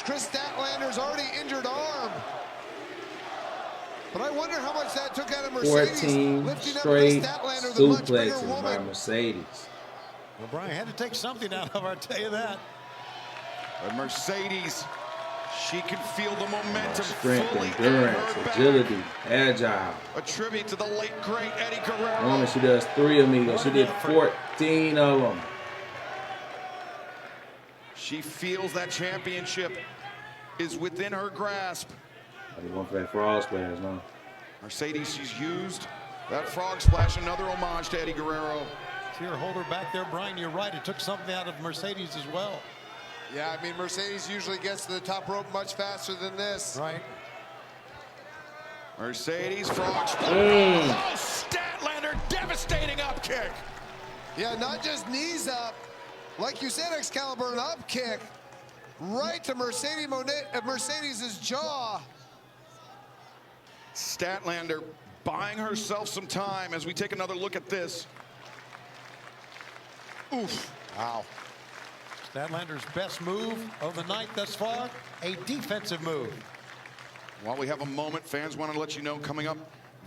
damage Chris Statlander's already injured arm. But I wonder how much that took out of Mercedes. 14 lifting straight up Chris Statlander, the much bigger suplexes by woman. Mercedes. Well, Brian had to take something out of her, I'll tell you that. But Mercedes, she can feel the momentum. Strength, fully endurance, in her agility, back. agile. A tribute to the late, great Eddie Guerrero. Woman, she does 3 amigos. She did 14 of them. She feels that championship is within her grasp. I just want for that frog splash, no. Mercedes, she's used that frog splash, another homage to Eddie Guerrero. See her hold her back there, Brian. You're right. It took something out of Mercedes as well. Yeah, I mean, Mercedes usually gets to the top rope much faster than this. Right. Mercedes, frog splash. Oh, Statlander, devastating up kick. Yeah, not just knees up. Like you said, Excalibur, an up kick right to Mercedes' jaw. Statlander buying herself some time as we take another look at this. Oof. Wow. Statlander's best move of the night thus far, a defensive move. While we have a moment, fans want to let you know coming up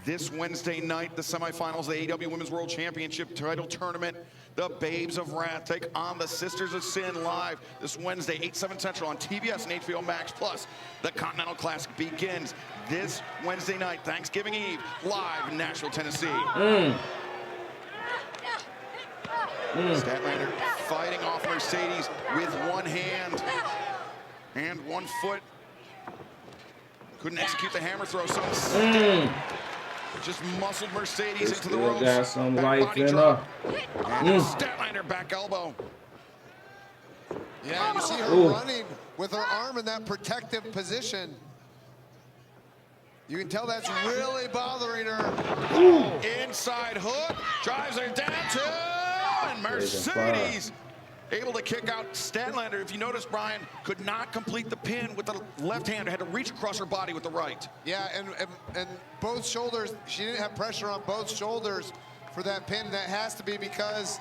this Wednesday night, the semifinals of the AEW Women's World Championship title tournament. The Babes of Wrath take on the Sisters of Sin live this Wednesday, 8/7 Central on TBS and HBO Max. Plus, the Continental Classic begins this Wednesday night, Thanksgiving Eve, live in Nashville, Tennessee. Statlander fighting off Mercedes with one hand and one foot. Couldn't execute the hammer throw, so just muscled Mercedes into the ropes. Got some life in her. And Statlander back elbow. Yeah, you see her running with her arm in that protective position. You can tell that's really bothering her. Inside hook, drives her down to, and Mercedes able to kick out Statlander. If you notice, Brian could not complete the pin with the left hand, had to reach across her body with the right. Yeah, and both shoulders, she didn't have pressure on both shoulders for that pin. That has to be because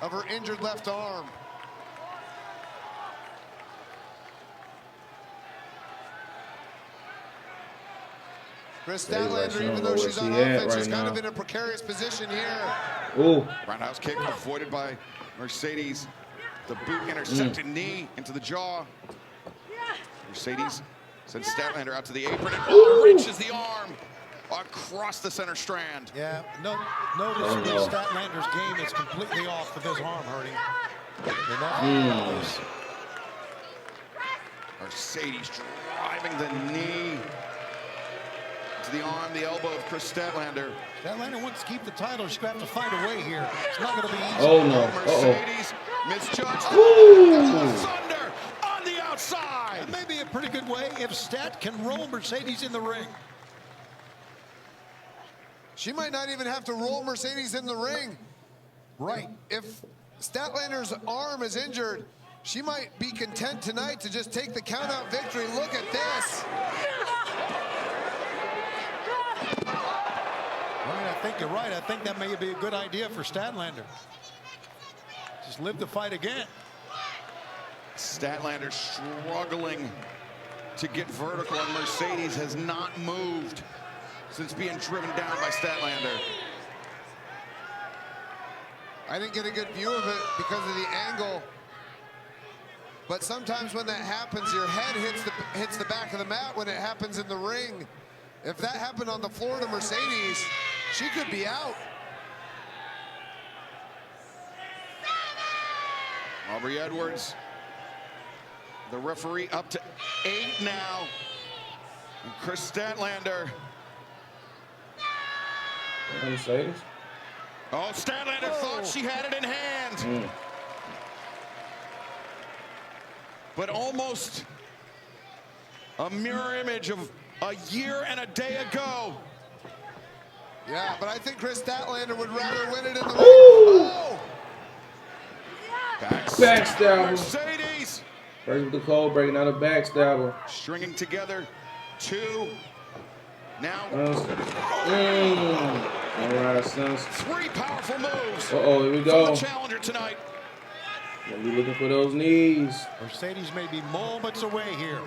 of her injured left arm. Chris Statlander, even though she's on offense, she's kind of in a precarious position here. Ooh. Roundhouse kick avoided by Mercedes. The boot intercepted knee into the jaw. Mercedes sends Statlander out to the apron and reaches the arm across the center strand. Yeah, notice Statlander's game is completely off with his arm hurting. Mercedes driving the knee to the arm, the elbow of Chris Statlander. Statlander wants to keep the title. She's going to have to find a way here. It's not going to be easy. Oh, no. Mercedes misjudged. Thunder on the outside. That may be a pretty good way if Stat can roll Mercedes in the ring. She might not even have to roll Mercedes in the ring. Right. If Statlander's arm is injured, she might be content tonight to just take the count-out victory. Look at this. I think you're right. I think that may be a good idea for Statlander. Just live the fight again. Statlander struggling to get vertical, and Mercedes has not moved since being driven down by Statlander. I didn't get a good view of it because of the angle. But sometimes when that happens, your head hits the back of the mat when it happens in the ring. If that happened on the floor to Mercedes, she could be out. Aubrey Edwards, the referee, up to 8 now. And Chris Statlander. Mercedes. Oh, Statlander thought she had it in hand. But almost a mirror image of a year and a day ago. Yeah, but I think Chris Statlander would rather win it in the ring. Oh! Backstabber. Mercedes. First with the cold breaking out a backstabber. Stringing together 2. Now. All right, sons. 3 powerful moves. Here we go. For the challenger tonight. Gonna be looking for those knees. Mercedes may be moments away here.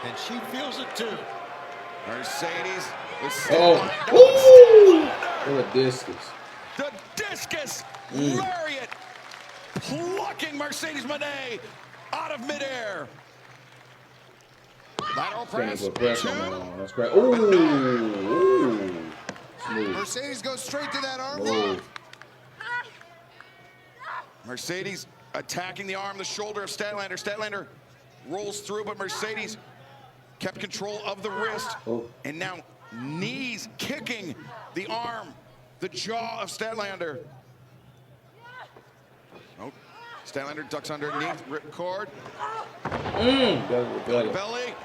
And she feels it too. Mercedes. Oh, what a discus. The discus lariat plucking Mercedes Mone out of midair. Lateral press. Press on that arm. That's great. Ooh. Smooth. Mercedes goes straight to that arm Smooth. lock. Mercedes attacking the arm, the shoulder of Statlander. Statlander rolls through, but Mercedes kept control of the wrist. And now knees kicking the arm, the jaw of Statlander. Oh, Statlander ducks underneath, ripcord. Belly.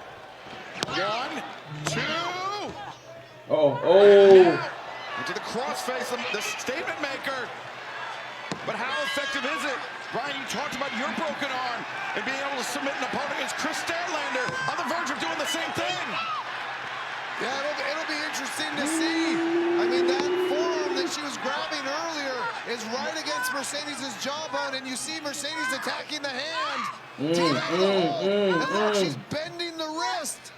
1, 2. Into the crossface, the statement maker. But how effective is it? Brian, you talked about your broken arm and being able to submit an opponent against Chris Statlander on the verge of doing the same thing. Yeah, it'll be interesting to see. I mean, that forearm that she was grabbing earlier is right against Mercedes' jawbone, and you see Mercedes attacking the hand. And look, she's bending the wrist.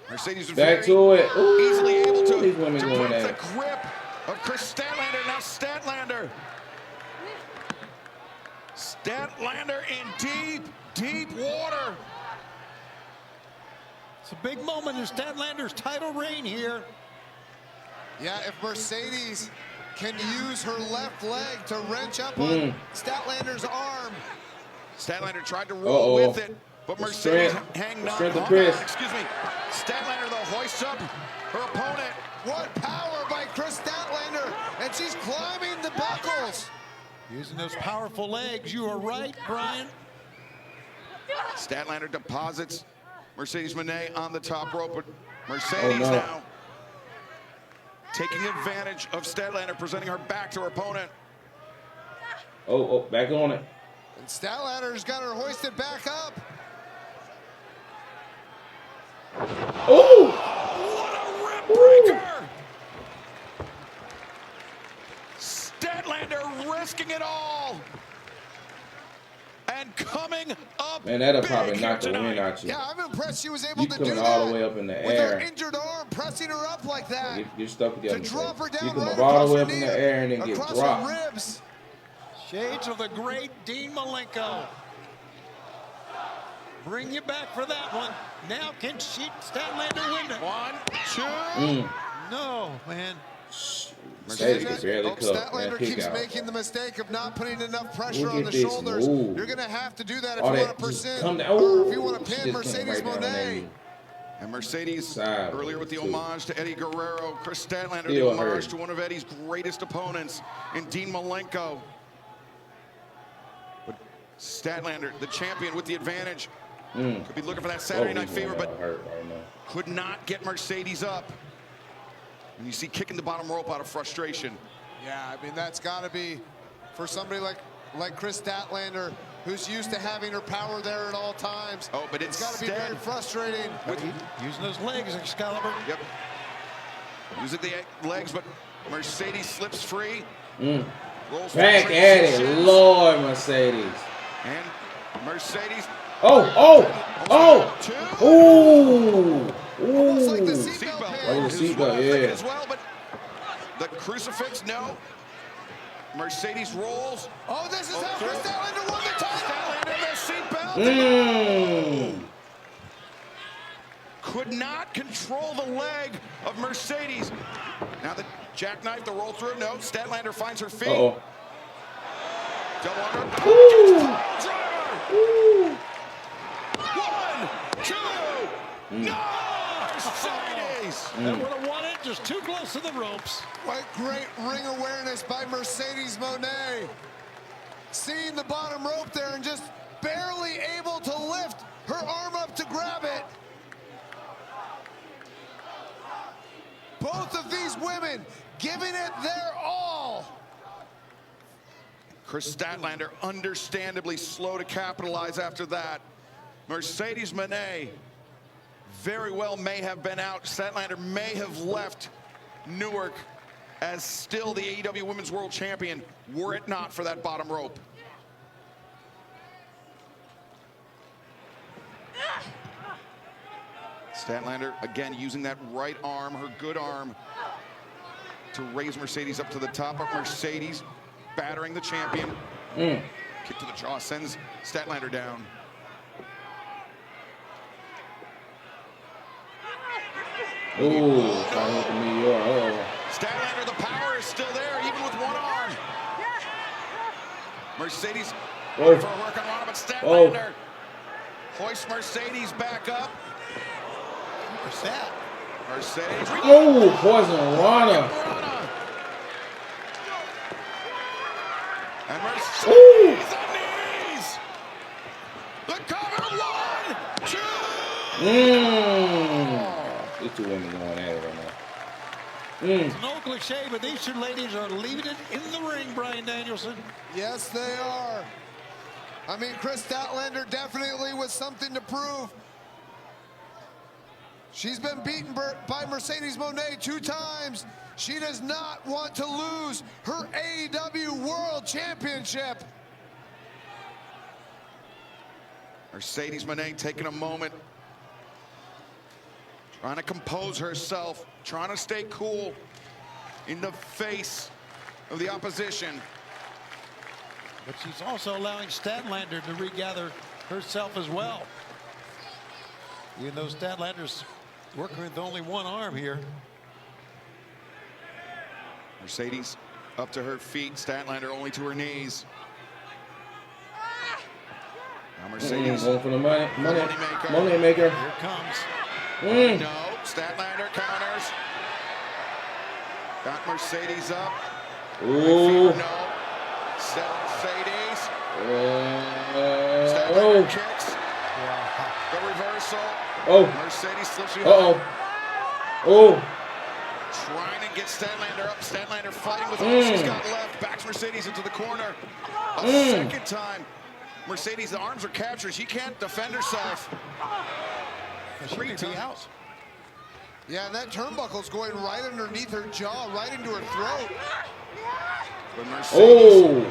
Mercedes was Back to it. Easily able to These women break going the at it. grip of Chris Statlander. Now Statlander. Statlander in deep, deep water. It's a big moment in Statlander's title reign here. Yeah, if Mercedes can use her left leg to wrench up on Statlander's arm. Statlander tried to roll with it, but Mercedes hanged on. Excuse me. Statlander, though, hoists up her opponent. What power by Chris Statlander, and she's climbing the buckles. Using those powerful legs, you are right, Brian. Statlander deposits Mercedes Mone on the top rope, but Mercedes now taking advantage of Statlander, presenting her back to her opponent. Back on it. And Statlander's got her hoisted back up. What a rib breaker! Statlander risking it all and coming up. Man, that'll probably knock the wind out you. Yeah, I'm impressed she was able to do coming that all the way up in the with air. her injured arm, pressing her up like that. You're stuck with the to other drop her down you come right all the way across up in her the knee, air and then get across dropped. her ribs. Shades of the great Dean Malenko. Bring you back for that one. Now can Statlander win it? 1, 2. No, man. Mercedes can barely cook. Statlander keeps making the mistake of not putting enough pressure on the shoulders. You're going to have to do that if you want to present, or if you want to pin Mercedes Mone. And Mercedes, earlier with the homage to Eddie Guerrero, Chris Statlander, the homage to one of Eddie's greatest opponents in Dean Malenko. But Statlander, the champion with the advantage, could be looking for that Saturday Night Fever, but could not get Mercedes up. And you see kicking the bottom rope out of frustration. Yeah, I mean, that's got to be for somebody like Chris Statlander, who's used to having her power there at all times. But it's got to be very frustrating. Using those legs, Excalibur. Yep. Using the legs, but Mercedes slips free. Rolls back at it, Lord Mercedes. And Mercedes. Almost like the seatbelt. That was a seatbelt, yeah. As well, but the crucifix, no. Mercedes rolls. This is how Chris Statlander won the title. Statlander, the seatbelt. Could not control the leg of Mercedes. Now the jackknife, the roll through. No, Statlander finds her feet. Double under. Driver. 1, 2. No! Mercedes! That would have won it, just too close to the ropes. What great ring awareness by Mercedes Mone. Seeing the bottom rope there and just barely able to lift her arm up to grab it. Both of these women giving it their all. Chris Statlander understandably slow to capitalize after that. Mercedes Mone very well may have been out. Statlander may have left Newark as still the AEW Women's World Champion were it not for that bottom rope. Statlander, again, using that right arm, her good arm, to raise Mercedes up to the top of Mercedes, battering the champion. Kick to the jaw sends Statlander down. Ooh, trying to hit the meteor. Oh. Statlander, the power is still there, even with one arm. Mercedes for a work on Rana, but Statlander hoists Mercedes back up. What's that? Mercedes. Oh, poison Rana. And Mercedes on knees. The cover, 1, 2. These two women going at it right now. It's no cliche, but these two ladies are leaving it in the ring, Bryan Danielson. Yes, they are. I mean, Kris Statlander definitely with something to prove. She's been beaten by Mercedes Mone 2 times. She does not want to lose her AEW World Championship. Mercedes Mone taking a moment, trying to compose herself, trying to stay cool in the face of the opposition. But she's also allowing Statlander to regather herself as well. Even though Statlander's working with only one arm here. Mercedes up to her feet, Statlander only to her knees. Now Mercedes Going for the money. Moneymaker. Money maker. Here it comes. No, Statlander counters. Got Mercedes up. Ooh. No. Mercedes. Statlander Oh. kicks. The reversal. Oh. Mercedes slips you. Oh. Trying to get Statlander up. Statlander fighting with all she's got left. Backs Mercedes into the corner. A second time. Mercedes, the arms are captured. She can't defend herself. She may be out. Yeah, and that turnbuckle's going right underneath her jaw, right into her throat. But Mercedes,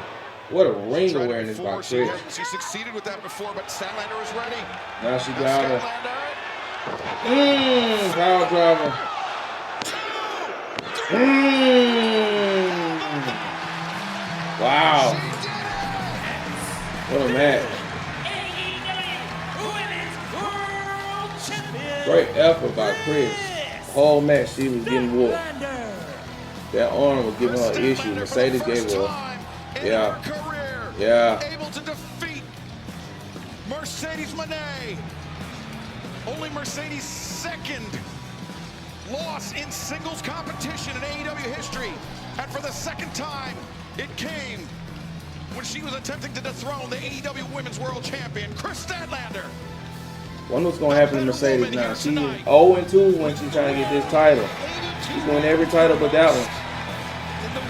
what a ring awareness by Kris. She succeeded with that before, but Statlander was ready. Now she got her. Statlander. Power driver. Wow. What a match. Great effort by Kris. Whole match she was getting whooped. That arm was giving her an issue. Mercedes gave her. Yeah. Able to defeat Mercedes Mone. Only Mercedes' second loss in singles competition in AEW history. And for the second time, it came when she was attempting to dethrone the AEW Women's World Champion, Kris Statlander. Wonder what's gonna happen to Mercedes now. She's 0-2 when she's trying to get this title. She's winning every title but that one. In the